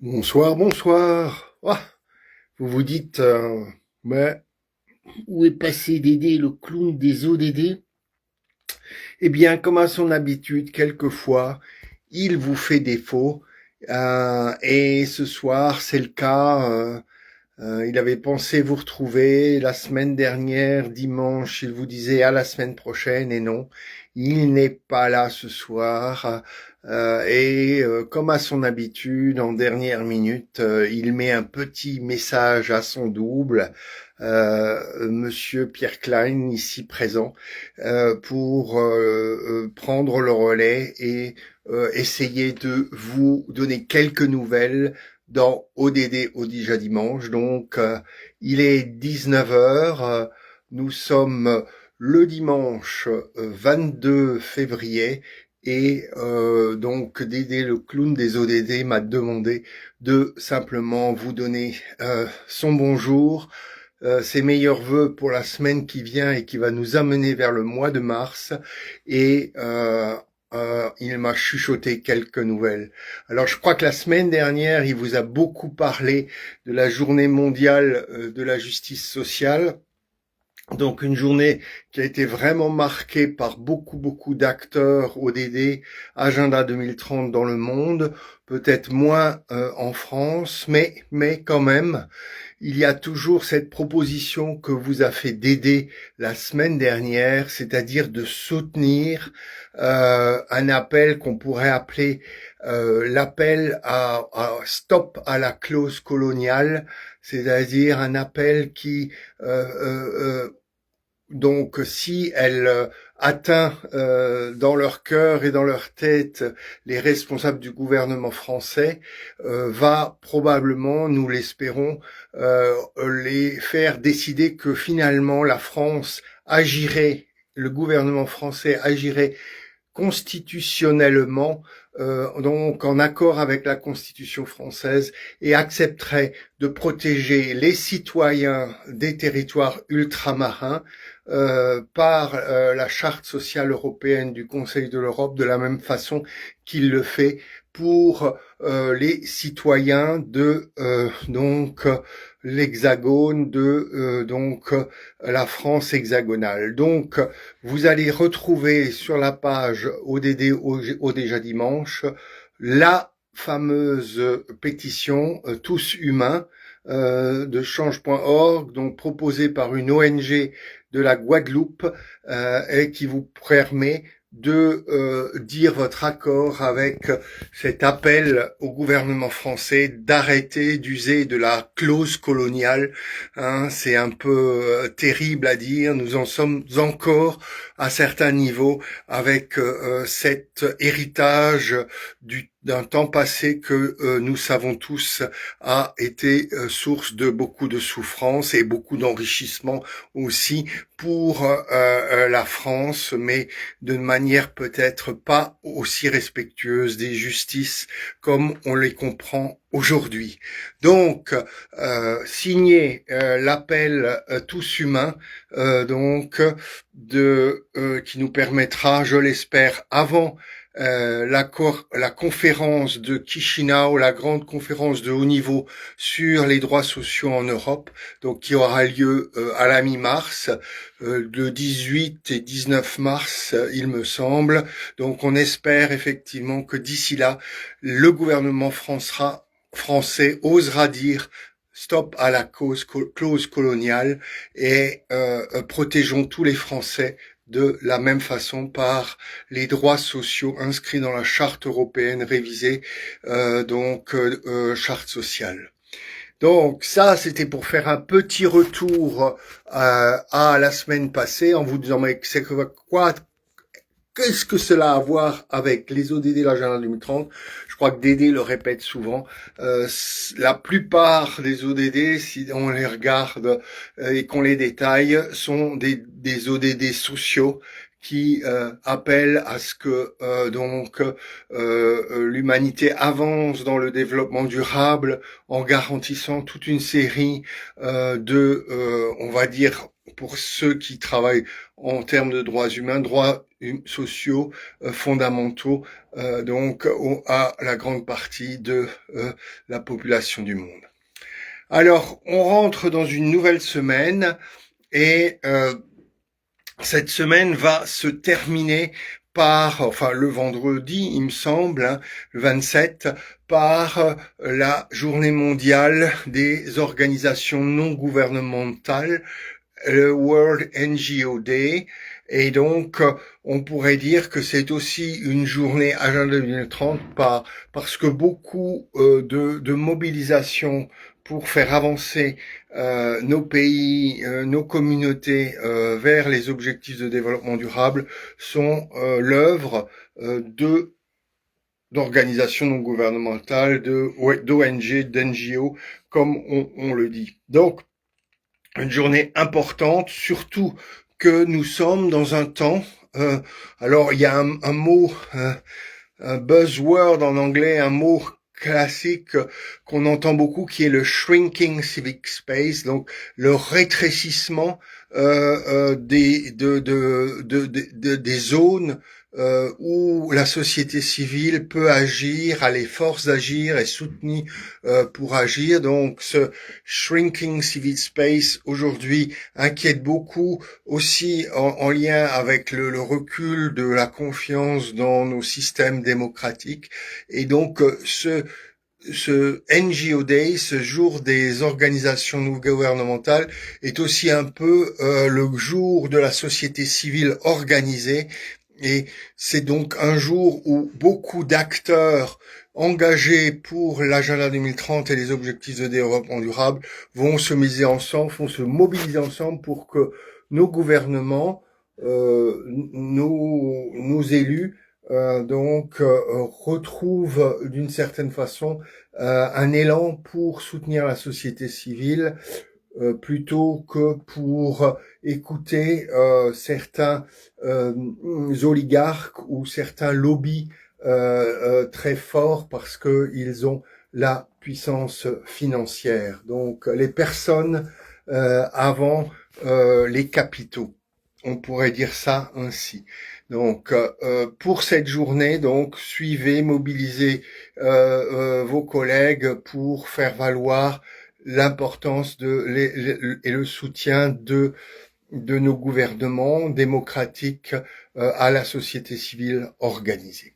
Bonsoir, bonsoir. Vous vous dites, mais où est passé Dédé, le clown des ODD? Eh bien, comme à son habitude, quelquefois, il vous fait défaut. Et ce soir, c'est le cas. Il avait pensé vous retrouver la semaine dernière, dimanche. Il vous disait à la semaine prochaine, et non, il n'est pas là ce soir. Comme à son habitude, en dernière minute, il met un petit message à son double, Monsieur Pierre Klein, ici présent, pour prendre le relais et essayer de vous donner quelques nouvelles dans ODD Odija Dimanche. Donc, il est 19 heures. Nous sommes le dimanche 22 février. Et donc Dédé, le clown des ODD, m'a demandé de simplement vous donner son bonjour, ses meilleurs vœux pour la semaine qui vient et qui va nous amener vers le mois de mars. Et il m'a chuchoté quelques nouvelles. Alors je crois que la semaine dernière, il vous a beaucoup parlé de la journée mondiale de la justice sociale. Donc une journée qui a été vraiment marquée par beaucoup d'acteurs ODD, Agenda 2030 dans le monde, peut-être moins en France, mais quand même, il y a toujours cette proposition que vous a fait Dédé la semaine dernière, c'est-à-dire de soutenir un appel qu'on pourrait appeler l'appel à stop à la clause coloniale, c'est-à-dire un appel qui donc, si elle atteint dans leur cœur et dans leur tête les responsables du gouvernement français, va probablement, nous l'espérons, les faire décider que finalement la France agirait, le gouvernement français agirait constitutionnellement, donc en accord avec la Constitution française, et accepterait de protéger les citoyens des territoires ultramarins par la Charte sociale européenne du Conseil de l'Europe, de la même façon qu'il le fait pour les citoyens de donc l'Hexagone, de la France hexagonale. Donc vous allez retrouver sur la page ODD Odija Dimanche la fameuse pétition Tous humains de change.org, donc proposée par une ONG de la Guadeloupe, et qui vous permet de dire votre accord avec cet appel au gouvernement français d'arrêter d'user de la clause coloniale. C'est un peu terrible à dire, nous en sommes encore à certains niveaux avec cet héritage d'un temps passé que nous savons tous a été source de beaucoup de souffrance et beaucoup d'enrichissement aussi pour la France, mais d'une manière peut-être pas aussi respectueuse des justices comme on les comprend aujourd'hui. Donc, signer l'appel Tous humains, qui nous permettra, je l'espère, avant la conférence de Chisinau, la grande conférence de haut niveau sur les droits sociaux en Europe, donc qui aura lieu à la mi-mars, le 18 et 19 mars, il me semble. Donc on espère effectivement que d'ici là, le gouvernement français osera dire stop à la clause coloniale et protégeons tous les Français de la même façon par les droits sociaux inscrits dans la charte européenne révisée, charte sociale. Donc ça, c'était pour faire un petit retour à la semaine passée en vous disant mais c'est quoi, qu'est-ce que cela a à voir avec les ODD de l'agenda 2030? Je crois que Dédé le répète souvent. La plupart des ODD, si on les regarde et qu'on les détaille, sont des ODD sociaux qui appellent à ce que l'humanité avance dans le développement durable en garantissant toute une série on va dire, pour ceux qui travaillent en termes de droits humains, droits sociaux fondamentaux, donc à la grande partie de la population du monde. Alors, on rentre dans une nouvelle semaine et cette semaine va se terminer enfin le vendredi, il me semble, hein, le 27, par la journée mondiale des organisations non gouvernementales, le World NGO Day. Et donc, on pourrait dire que c'est aussi une journée Agenda 2030 parce que beaucoup de mobilisation pour faire avancer nos pays, nos communautés vers les objectifs de développement durable sont l'œuvre d'organisations non gouvernementales, d'ONG, d'NGO, comme on le dit. Donc, une journée importante, surtout que nous sommes dans un temps, alors il y a un mot, un buzzword en anglais, un mot classique qu'on entend beaucoup qui est le shrinking civic space, donc le rétrécissement des zones où la société civile peut agir, a les forces d'agir, est soutenue pour agir. Donc ce shrinking civic space aujourd'hui inquiète beaucoup, aussi en lien avec le recul de la confiance dans nos systèmes démocratiques. Et donc ce NGO Day, ce jour des organisations non gouvernementales, est aussi un peu le jour de la société civile organisée. Et c'est donc un jour où beaucoup d'acteurs engagés pour l'agenda 2030 et les objectifs de développement durable vont se mobiliser ensemble pour que nos gouvernements, nos élus, retrouvent d'une certaine façon un élan pour soutenir la société civile plutôt que pour écouter certains oligarques ou certains lobbies très forts parce que ils ont la puissance financière. Donc les personnes avant les capitaux. On pourrait dire ça ainsi. Donc, pour cette journée, donc suivez, mobilisez vos collègues pour faire valoir l'importance et le soutien de nos gouvernements démocratiques à la société civile organisée.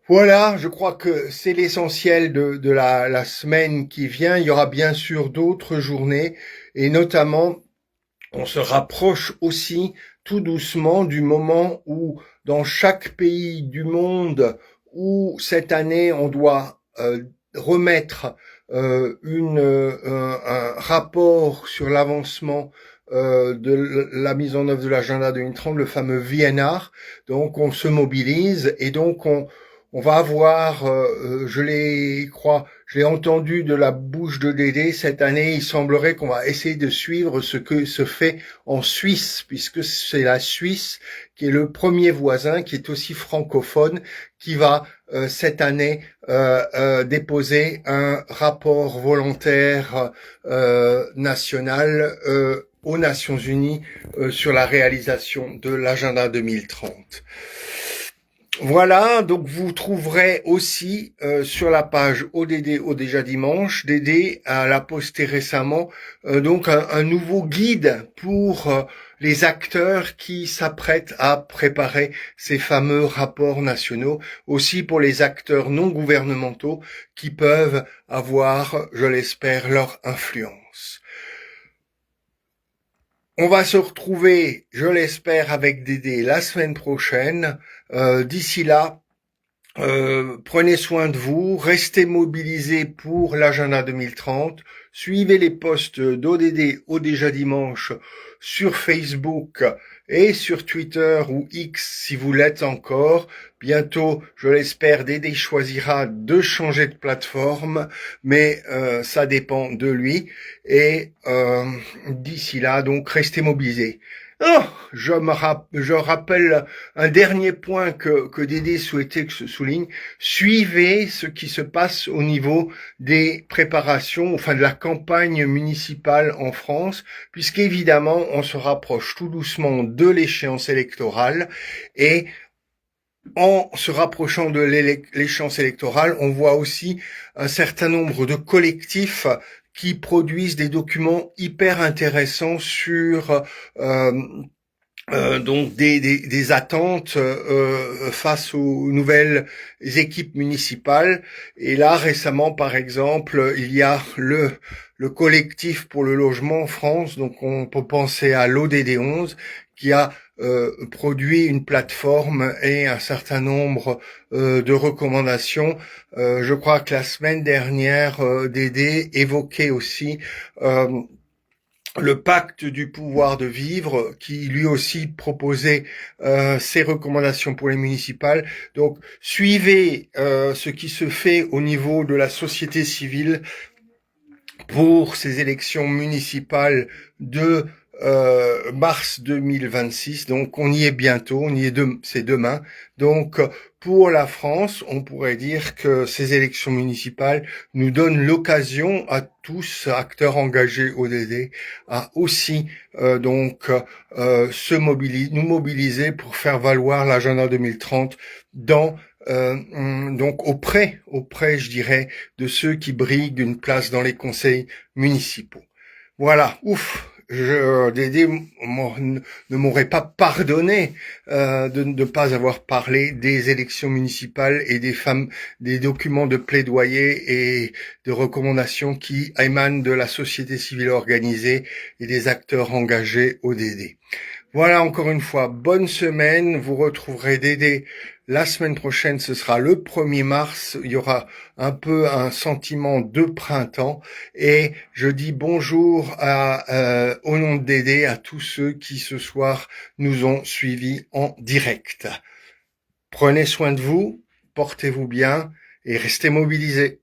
Voilà, je crois que c'est l'essentiel de la semaine qui vient. Il y aura bien sûr d'autres journées et notamment on se rapproche aussi tout doucement du moment où dans chaque pays du monde où cette année on doit remettre un rapport sur l'avancement de la mise en œuvre de l'agenda 2030, le fameux VNR. Donc on se mobilise et donc on va avoir, je l'ai entendu de la bouche de Dédé cette année, il semblerait qu'on va essayer de suivre ce que se fait en Suisse, puisque c'est la Suisse qui est le premier voisin, qui est aussi francophone, qui va cette année déposer un rapport volontaire national aux Nations Unies sur la réalisation de l'agenda 2030. Voilà, donc vous trouverez aussi sur la page ODD au déjà dimanche, Dédé l'a posté récemment, donc un nouveau guide pour les acteurs qui s'apprêtent à préparer ces fameux rapports nationaux, aussi pour les acteurs non gouvernementaux qui peuvent avoir, je l'espère, leur influence. On va se retrouver, je l'espère, avec Dédé la semaine prochaine. D'ici là, prenez soin de vous, restez mobilisés pour l'agenda 2030, suivez les posts d'ODD au déjà dimanche sur Facebook et sur Twitter ou X si vous l'êtes encore. Bientôt, je l'espère, Dédé choisira de changer de plateforme, mais ça dépend de lui. Et d'ici là, donc, restez mobilisés. Oh, je rappelle un dernier point que Dédé souhaitait que se souligne. Suivez ce qui se passe au niveau des préparations, enfin de la campagne municipale en France, puisqu'évidemment, on se rapproche tout doucement de l'échéance électorale et en se rapprochant de l'échéance électorale, on voit aussi un certain nombre de collectifs qui produisent des documents hyper intéressants sur donc des attentes face aux nouvelles équipes municipales. Et là, récemment, par exemple, il y a le collectif pour le logement en France, donc on peut penser à l'ODD 11, qui a produit une plateforme et un certain nombre de recommandations. Je crois que la semaine dernière, Dédé évoquait aussi le pacte du pouvoir de vivre, qui lui aussi proposait ses recommandations pour les municipales. Donc, suivez ce qui se fait au niveau de la société civile pour ces élections municipales de mars 2026. Donc, on y est bientôt, c'est demain. Donc, pour la France, on pourrait dire que ces élections municipales nous donnent l'occasion à tous, acteurs engagés ODD, à aussi nous mobiliser pour faire valoir l'agenda 2030 dans donc auprès, je dirais, de ceux qui briguent une place dans les conseils municipaux. Voilà, ouf, Dédé ne m'aurait pas pardonné de ne pas avoir parlé des élections municipales et des documents de plaidoyer et de recommandations qui émanent de la société civile organisée et des acteurs engagés au Dédé. Voilà, encore une fois, bonne semaine. Vous retrouverez Dédé la semaine prochaine. Ce sera le 1er mars. Il y aura un peu un sentiment de printemps. Et je dis bonjour au nom de Dédé à tous ceux qui ce soir nous ont suivis en direct. Prenez soin de vous, portez-vous bien et restez mobilisés.